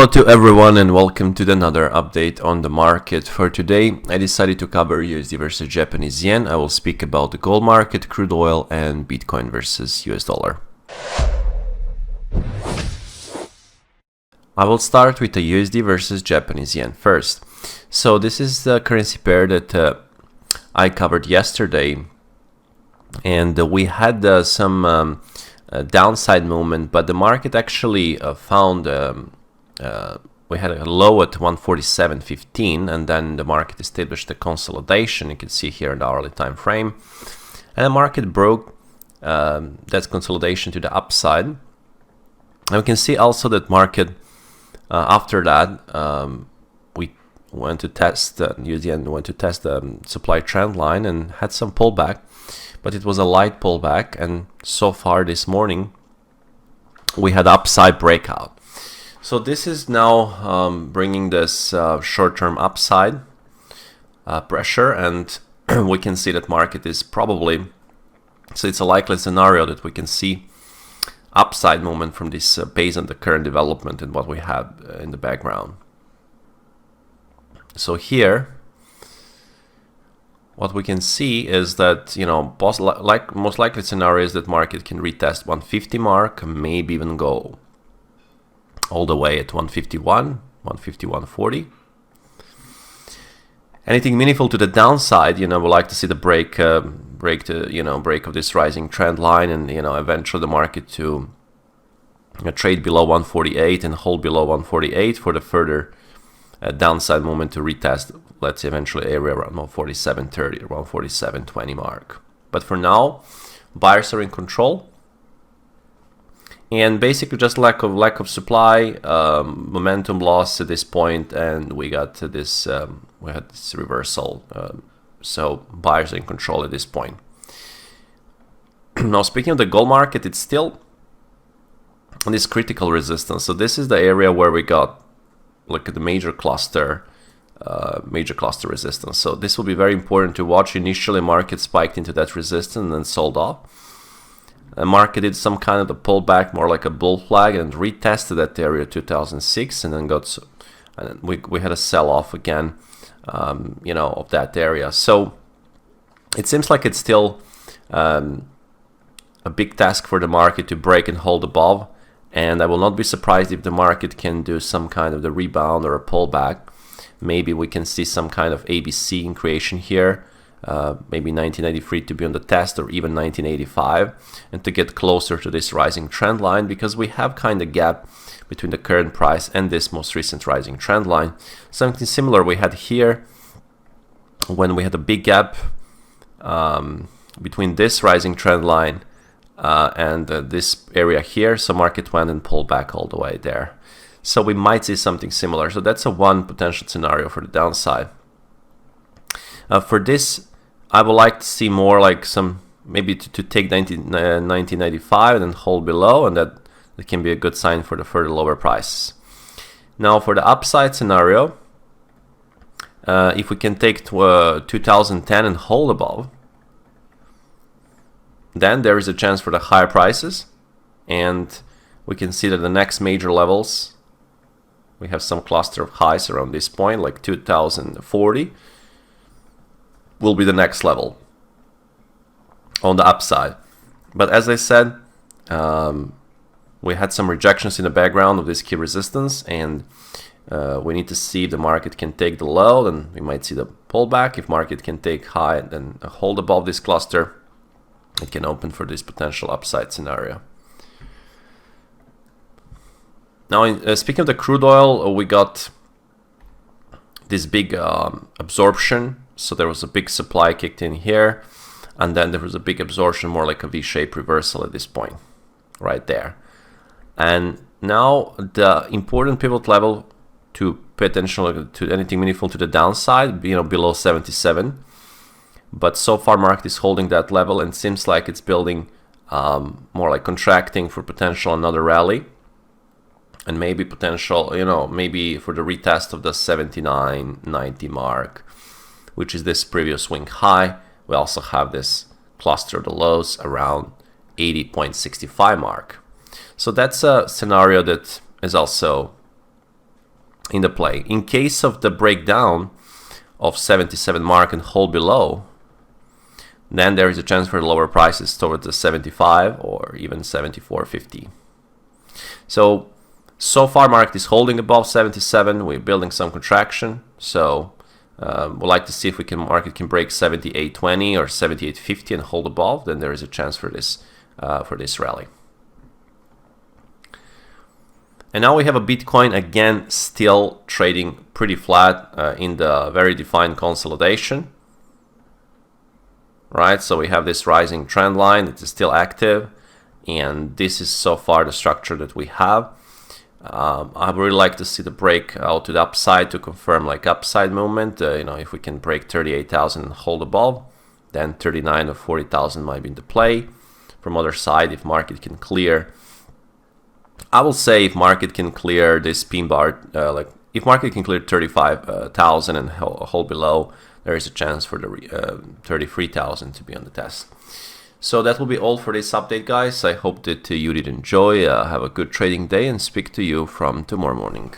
Hello to everyone and welcome to another update on the market. For today, I decided to cover USD versus Japanese yen. I will speak about the gold market, crude oil and Bitcoin versus US dollar. I will start with the USD versus Japanese yen first. So this is the currency pair that I covered yesterday, and we had some downside movement, but the market actually found we had a low at 147.15, and then the market established a consolidation. You can see here in the hourly time frame, and the market broke that consolidation to the upside. And we can see also that market after that we went to test USD went to test the supply trend line and had some pullback, but it was a light pullback, and so far this morning we had upside breakout. So this is now bringing this short-term upside pressure, and we can see that market is probably, so it's a likely scenario that we can see upside movement from this based on the current development and what we have in the background. So here, what we can see is that, you know, most likely scenario is that market can retest 150 mark, maybe even go all the way at 151, 151.40. Anything meaningful to the downside, you know, we like to see the break of this rising trend line, and eventually the market to trade below 148 and hold below 148 for the further downside movement to retest, let's say, eventually area around 147.30 or 147.20 mark. But for now, buyers are in control. And basically just lack of supply, momentum loss at this point, and we got to this we had this reversal. So buyers are in control at this point. Now, speaking of the gold market, it's still on this critical resistance. So this is the area where we got, look at the major cluster resistance. So this will be very important to watch. Initially, market spiked into that resistance and then sold off. The market did some kind of a pullback, more like a bull flag, and retested that area 2006, and then we had a sell-off again, of that area. So it seems like it's still a big task for the market to break and hold above, and I will not be surprised if the market can do some kind of the rebound or a pullback. Maybe we can see some kind of ABC in creation here. Maybe 1993 to be on the test, or even 1985, and to get closer to this rising trend line, because we have kind of gap between the current price and this most recent rising trend line. Something similar we had here when we had a big gap between this rising trend line and this area here. So market went and pulled back all the way there. So we might see something similar. So that's one potential scenario for the downside. For this, I would like to see more like some, maybe to take 1995 and then hold below, and that can be a good sign for the further lower prices. Now for the upside scenario, if we can take 2010 and hold above, then there is a chance for the higher prices, and we can see that the next major levels, we have some cluster of highs around this point, like 2040. Will be the next level on the upside. But as I said, we had some rejections in the background of this key resistance, and we need to see if the market can take the low, then we might see the pullback. If market can take high and then hold above this cluster, it can open for this potential upside scenario. Now, speaking of the crude oil, we got this big absorption. So there was a big supply kicked in here, and then there was a big absorption, more like a V-shaped reversal at this point, right there. And now the important pivot level to pay attention to anything meaningful to the downside, below 77. But so far, market is holding that level, and seems like it's building more like contracting for potential another rally, and maybe potential, maybe for the retest of the 79.90 mark, which is this previous swing high. We also have this cluster of the lows around 80.65 mark. So that's a scenario that is also in the play. In case of the breakdown of 77 mark and hold below, then there is a chance for lower prices towards the 75 or even 74.50. So far market is holding above 77. We're building some contraction. So we'd like to see if market can break 78.20 or 78.50 and hold above. Then there is a chance for this rally. And now we have a Bitcoin again still trading pretty flat in the very defined consolidation. Right, so we have this rising trend line that is still active, and this is so far the structure that we have. I would really like to see the break out to the upside to confirm like upside movement. If we can break 38,000 and hold above, then 39 or 40,000 might be in the play. From other side, if market can clear, I will say if market can clear this pin bar, if market can clear 35,000 and hold below, there is a chance for the 33,000 to be on the test. So that will be all for this update, guys. I hope that you did enjoy. Have a good trading day and speak to you from tomorrow morning.